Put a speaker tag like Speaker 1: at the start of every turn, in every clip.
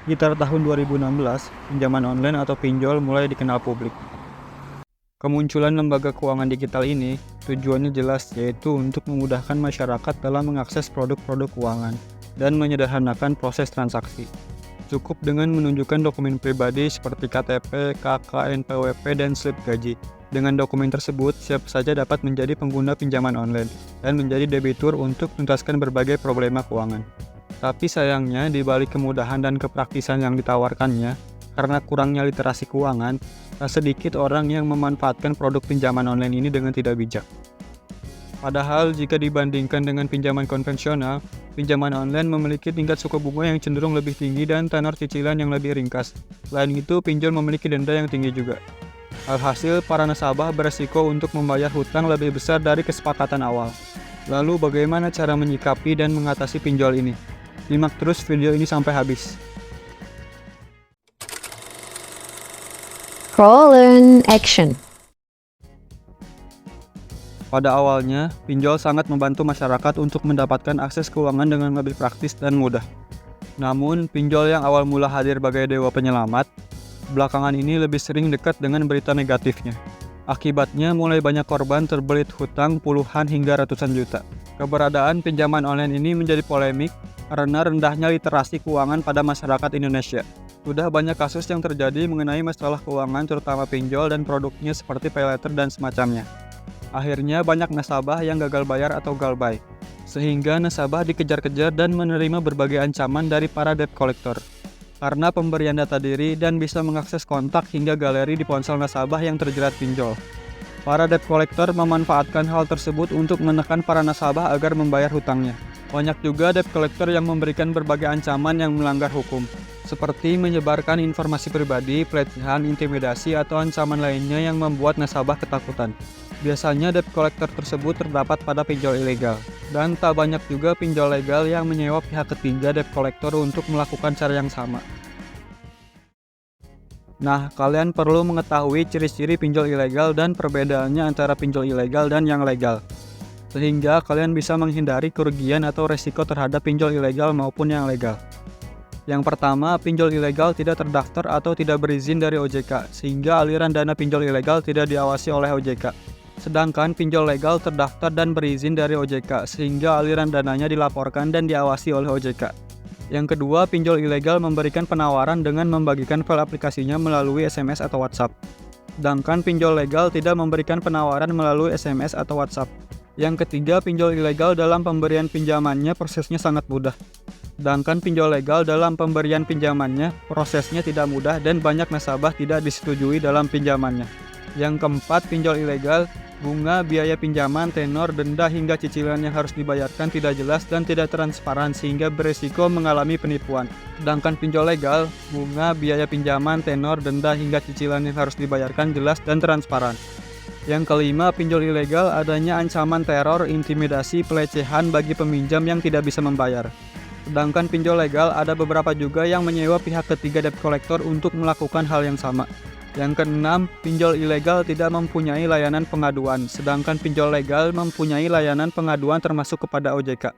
Speaker 1: Sekitar tahun 2016, pinjaman online atau pinjol mulai dikenal publik. Kemunculan lembaga keuangan digital ini tujuannya jelas, yaitu untuk memudahkan masyarakat dalam mengakses produk-produk keuangan dan menyederhanakan proses transaksi. Cukup dengan menunjukkan dokumen pribadi seperti KTP, KK, NPWP, dan slip gaji. Dengan dokumen tersebut, siapa saja dapat menjadi pengguna pinjaman online dan menjadi debitur untuk menuntaskan berbagai problema keuangan. Tapi sayangnya, di balik kemudahan dan kepraktisan yang ditawarkannya, karena kurangnya literasi keuangan, tak sedikit orang yang memanfaatkan produk pinjaman online ini dengan tidak bijak. Padahal jika dibandingkan dengan pinjaman konvensional, pinjaman online memiliki tingkat suku bunga yang cenderung lebih tinggi dan tenor cicilan yang lebih ringkas. Selain itu, pinjol memiliki denda yang tinggi juga. Alhasil, para nasabah beresiko untuk membayar hutang lebih besar dari kesepakatan awal. Lalu bagaimana cara menyikapi dan mengatasi pinjol ini? Simak terus video ini sampai habis.
Speaker 2: Roll action.
Speaker 1: Pada awalnya, pinjol sangat membantu masyarakat untuk mendapatkan akses keuangan dengan lebih praktis dan mudah. Namun, pinjol yang awal mula hadir sebagai dewa penyelamat, belakangan ini lebih sering dekat dengan berita negatifnya. Akibatnya, mulai banyak korban terbelit hutang puluhan hingga ratusan juta. Keberadaan pinjaman online ini menjadi polemik karena rendahnya literasi keuangan pada masyarakat Indonesia. Sudah banyak kasus yang terjadi mengenai masalah keuangan terutama pinjol dan produknya seperti paylater dan semacamnya. Akhirnya banyak nasabah yang gagal bayar atau galbay, sehingga nasabah dikejar-kejar dan menerima berbagai ancaman dari para debt collector. Karena pemberian data diri dan bisa mengakses kontak hingga galeri di ponsel nasabah yang terjerat pinjol. Para debt collector memanfaatkan hal tersebut untuk menekan para nasabah agar membayar hutangnya. Banyak juga debt collector yang memberikan berbagai ancaman yang melanggar hukum, seperti menyebarkan informasi pribadi, pelecehan, intimidasi, atau ancaman lainnya yang membuat nasabah ketakutan. Biasanya debt collector tersebut terdapat pada pinjol ilegal, dan tak banyak juga pinjol legal yang menyewa pihak ketiga debt collector untuk melakukan cara yang sama. Nah, kalian perlu mengetahui ciri-ciri pinjol ilegal dan perbedaannya antara pinjol ilegal dan yang legal, sehingga kalian bisa menghindari kerugian atau resiko terhadap pinjol ilegal maupun yang legal. Yang pertama, pinjol ilegal tidak terdaftar atau tidak berizin dari OJK, sehingga aliran dana pinjol ilegal tidak diawasi oleh OJK. Sedangkan pinjol legal terdaftar dan berizin dari OJK, sehingga aliran dananya dilaporkan dan diawasi oleh OJK. Yang kedua, pinjol ilegal memberikan penawaran dengan membagikan file aplikasinya melalui SMS atau WhatsApp. Sedangkan pinjol legal tidak memberikan penawaran melalui SMS atau WhatsApp. Yang ketiga, pinjol ilegal dalam pemberian pinjamannya prosesnya sangat mudah. Sedangkan pinjol legal dalam pemberian pinjamannya prosesnya tidak mudah dan banyak nasabah tidak disetujui dalam pinjamannya. Yang keempat, pinjol ilegal, bunga, biaya pinjaman, tenor, denda hingga cicilan yang harus dibayarkan tidak jelas dan tidak transparan sehingga beresiko mengalami penipuan. Sedangkan pinjol legal, bunga, biaya pinjaman, tenor, denda hingga cicilan yang harus dibayarkan jelas dan transparan. Yang kelima, pinjol ilegal adanya ancaman teror, intimidasi, pelecehan bagi peminjam yang tidak bisa membayar. Sedangkan pinjol legal ada beberapa juga yang menyewa pihak ketiga debt collector untuk melakukan hal yang sama. Yang keenam, pinjol ilegal tidak mempunyai layanan pengaduan, sedangkan pinjol legal mempunyai layanan pengaduan termasuk kepada OJK.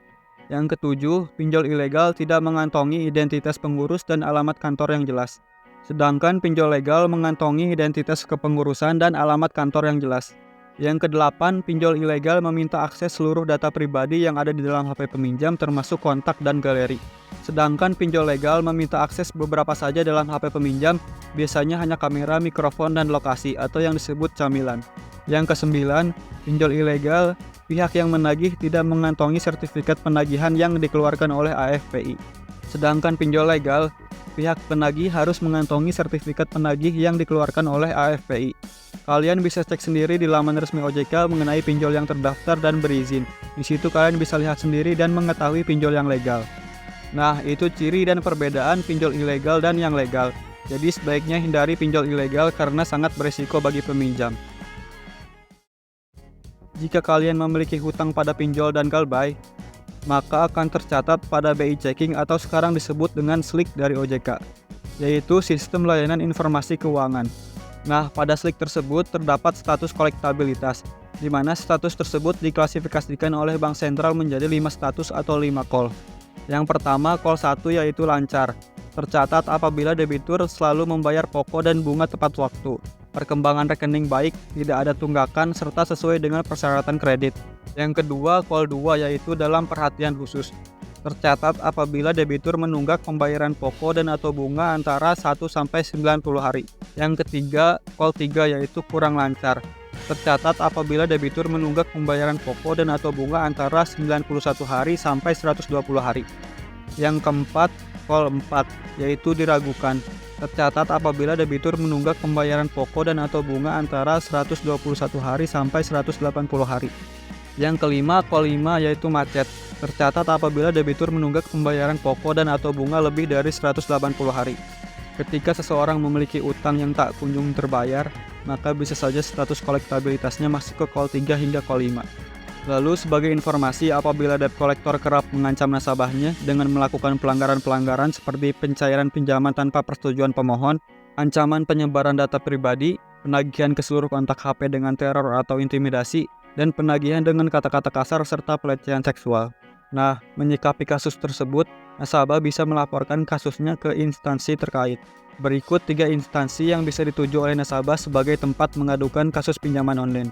Speaker 1: Yang ketujuh, pinjol ilegal tidak mengantongi identitas pengurus dan alamat kantor yang jelas, sedangkan pinjol legal mengantongi identitas kepengurusan dan alamat kantor yang jelas. Yang kedelapan, pinjol ilegal meminta akses seluruh data pribadi yang ada di dalam HP peminjam termasuk kontak dan galeri. Sedangkan pinjol legal meminta akses beberapa saja dalam HP peminjam, biasanya hanya kamera, mikrofon, dan lokasi atau yang disebut camilan. Yang kesembilan, pinjol ilegal, pihak yang menagih tidak mengantongi sertifikat penagihan yang dikeluarkan oleh AFPI. Sedangkan pinjol legal, pihak penagih harus mengantongi sertifikat penagih yang dikeluarkan oleh AFPI. Kalian bisa cek sendiri di laman resmi OJK mengenai pinjol yang terdaftar dan berizin. Di situ kalian bisa lihat sendiri dan mengetahui pinjol yang legal. Nah, itu ciri dan perbedaan pinjol ilegal dan yang legal. Jadi sebaiknya hindari pinjol ilegal karena sangat berisiko bagi peminjam. Jika kalian memiliki hutang pada pinjol dan galbay, maka akan tercatat pada BI Checking atau sekarang disebut dengan SLIK dari OJK, yaitu Sistem Layanan Informasi Keuangan. Nah, pada SLIK tersebut terdapat status kolektabilitas, di mana status tersebut diklasifikasikan oleh Bank Sentral menjadi 5 status atau 5 call. Yang pertama, call 1 yaitu lancar. Tercatat apabila debitur selalu membayar pokok dan bunga tepat waktu, perkembangan rekening baik, tidak ada tunggakan, serta sesuai dengan persyaratan kredit. Yang kedua, call 2, yaitu dalam perhatian khusus. Tercatat apabila debitur menunggak pembayaran pokok dan atau bunga antara 1-90 hari. Yang ketiga, call 3, yaitu kurang lancar. Tercatat apabila debitur menunggak pembayaran pokok dan atau bunga antara 91 hari sampai 120 hari. Yang keempat, call 4, yaitu diragukan. Tercatat apabila debitur menunggak pembayaran pokok dan atau bunga antara 121 hari sampai 180 hari. Yang kelima, call 5, yaitu macet. Tercatat apabila debitur menunggak pembayaran pokok dan atau bunga lebih dari 180 hari. Ketika seseorang memiliki utang yang tak kunjung terbayar, maka bisa saja status kolektabilitasnya masuk ke call 3 hingga call 5. Lalu sebagai informasi, apabila debt collector kerap mengancam nasabahnya dengan melakukan pelanggaran-pelanggaran seperti pencairan pinjaman tanpa persetujuan pemohon, ancaman penyebaran data pribadi, penagihan ke seluruh kontak HP dengan teror atau intimidasi, dan penagihan dengan kata-kata kasar serta pelecehan seksual. Nah, menyikapi kasus tersebut, nasabah bisa melaporkan kasusnya ke instansi terkait. Berikut 3 instansi yang bisa dituju oleh nasabah sebagai tempat mengadukan kasus pinjaman online.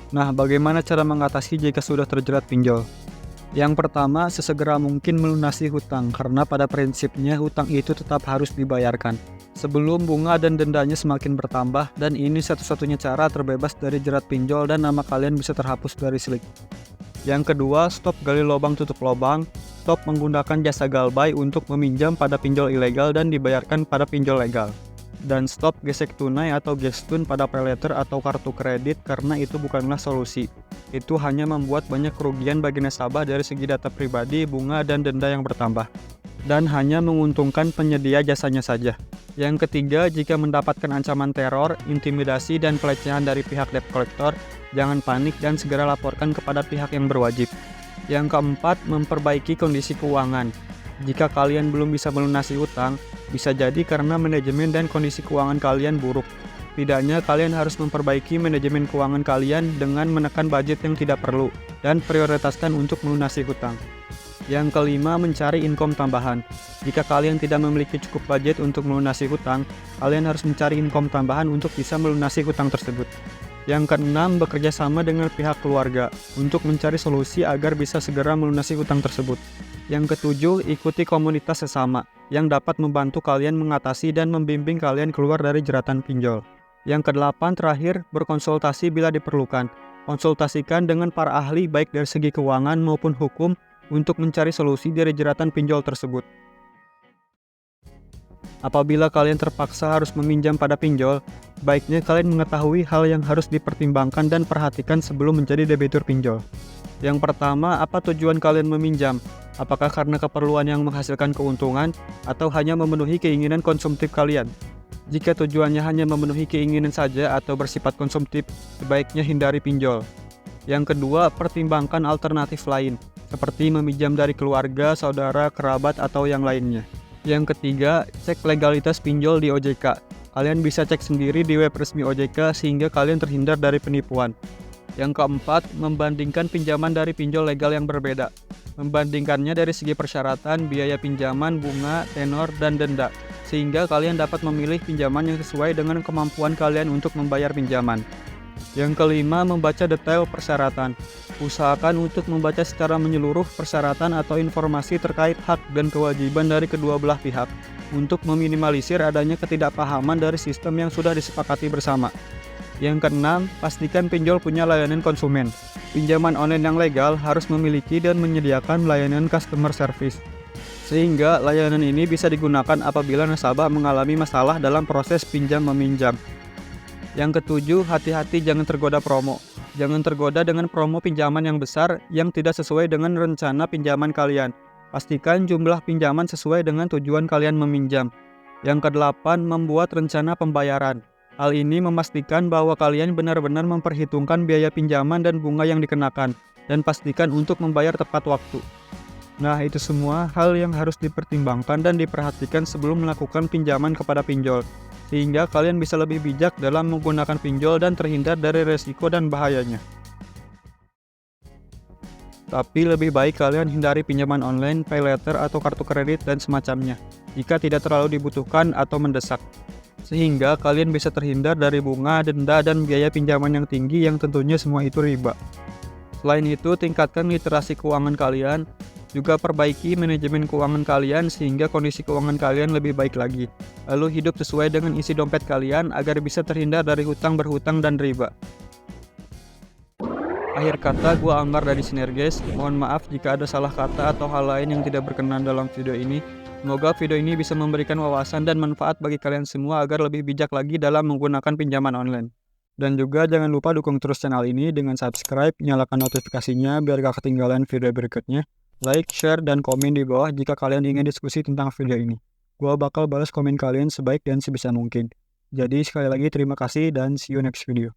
Speaker 1: Nah, bagaimana cara mengatasi jika sudah terjerat pinjol? Yang pertama, sesegera mungkin melunasi hutang, karena pada prinsipnya hutang itu tetap harus dibayarkan sebelum bunga dan dendanya semakin bertambah, dan ini satu-satunya cara terbebas dari jerat pinjol dan nama kalian bisa terhapus dari slik. Yang kedua, stop gali lubang tutup lubang, stop menggunakan jasa galbay untuk meminjam pada pinjol ilegal dan dibayarkan pada pinjol legal. Dan stop gesek tunai atau gestun pada paylater atau kartu kredit, karena itu bukanlah solusi. Itu hanya membuat banyak kerugian bagi nasabah dari segi data pribadi, bunga, dan denda yang bertambah, dan hanya menguntungkan penyedia jasanya saja. Yang ketiga, jika mendapatkan ancaman teror, intimidasi, dan pelecehan dari pihak debt collector, jangan panik dan segera laporkan kepada pihak yang berwajib. Yang keempat, memperbaiki kondisi keuangan. Jika kalian belum bisa melunasi utang, bisa jadi karena manajemen dan kondisi keuangan kalian buruk. Setidaknya kalian harus memperbaiki manajemen keuangan kalian dengan menekan budget yang tidak perlu dan prioritaskan untuk melunasi hutang. Yang kelima, mencari income tambahan. Jika kalian tidak memiliki cukup budget untuk melunasi hutang, kalian harus mencari income tambahan untuk bisa melunasi hutang tersebut. Yang keenam, bekerja sama dengan pihak keluarga untuk mencari solusi agar bisa segera melunasi hutang tersebut. Yang ketujuh, ikuti komunitas sesama yang dapat membantu kalian mengatasi dan membimbing kalian keluar dari jeratan pinjol. Yang kedelapan, terakhir, berkonsultasi bila diperlukan. Konsultasikan dengan para ahli baik dari segi keuangan maupun hukum untuk mencari solusi dari jeratan pinjol tersebut. Apabila kalian terpaksa harus meminjam pada pinjol, baiknya kalian mengetahui hal yang harus dipertimbangkan dan perhatikan sebelum menjadi debitur pinjol. Yang pertama, apa tujuan kalian meminjam? Apakah karena keperluan yang menghasilkan keuntungan atau hanya memenuhi keinginan konsumtif kalian? Jika tujuannya hanya memenuhi keinginan saja atau bersifat konsumtif, sebaiknya hindari pinjol. Yang kedua, pertimbangkan alternatif lain, seperti meminjam dari keluarga, saudara, kerabat, atau yang lainnya. Yang ketiga, cek legalitas pinjol di OJK. Kalian bisa cek sendiri di web resmi OJK sehingga kalian terhindar dari penipuan. Yang keempat, membandingkan pinjaman dari pinjol legal yang berbeda. Membandingkannya dari segi persyaratan, biaya pinjaman, bunga, tenor, dan denda, sehingga kalian dapat memilih pinjaman yang sesuai dengan kemampuan kalian untuk membayar pinjaman. Yang kelima, membaca detail persyaratan. Usahakan untuk membaca secara menyeluruh persyaratan atau informasi terkait hak dan kewajiban dari kedua belah pihak, untuk meminimalisir adanya ketidakpahaman dari sistem yang sudah disepakati bersama. Yang keenam, pastikan pinjol punya layanan konsumen. Pinjaman online yang legal harus memiliki dan menyediakan layanan customer service, sehingga layanan ini bisa digunakan apabila nasabah mengalami masalah dalam proses pinjam-meminjam. Yang ketujuh, hati-hati jangan tergoda promo. Jangan tergoda dengan promo pinjaman yang besar yang tidak sesuai dengan rencana pinjaman kalian. Pastikan jumlah pinjaman sesuai dengan tujuan kalian meminjam. Yang kedelapan, membuat rencana pembayaran. Hal ini memastikan bahwa kalian benar-benar memperhitungkan biaya pinjaman dan bunga yang dikenakan, dan pastikan untuk membayar tepat waktu. Nah, itu semua hal yang harus dipertimbangkan dan diperhatikan sebelum melakukan pinjaman kepada pinjol, sehingga kalian bisa lebih bijak dalam menggunakan pinjol dan terhindar dari resiko dan bahayanya. Tapi lebih baik kalian hindari pinjaman online, pay later, atau kartu kredit dan semacamnya, jika tidak terlalu dibutuhkan atau mendesak. Sehingga kalian bisa terhindar dari bunga, denda, dan biaya pinjaman yang tinggi yang tentunya semua itu riba. Selain itu, tingkatkan literasi keuangan kalian, juga perbaiki manajemen keuangan kalian sehingga kondisi keuangan kalian lebih baik lagi. Lalu hidup sesuai dengan isi dompet kalian agar bisa terhindar dari hutang berhutang dan riba. Akhir kata, gua Anwar dari Sinerges. Mohon maaf jika ada salah kata atau hal lain yang tidak berkenan dalam video ini. Semoga video ini bisa memberikan wawasan dan manfaat bagi kalian semua agar lebih bijak lagi dalam menggunakan pinjaman online. Dan juga jangan lupa dukung terus channel ini dengan subscribe, nyalakan notifikasinya biar gak ketinggalan video berikutnya. Like, share, dan komen di bawah jika kalian ingin diskusi tentang video ini. Gua bakal balas komen kalian sebaik dan sebisa mungkin. Jadi sekali lagi terima kasih dan see you next video.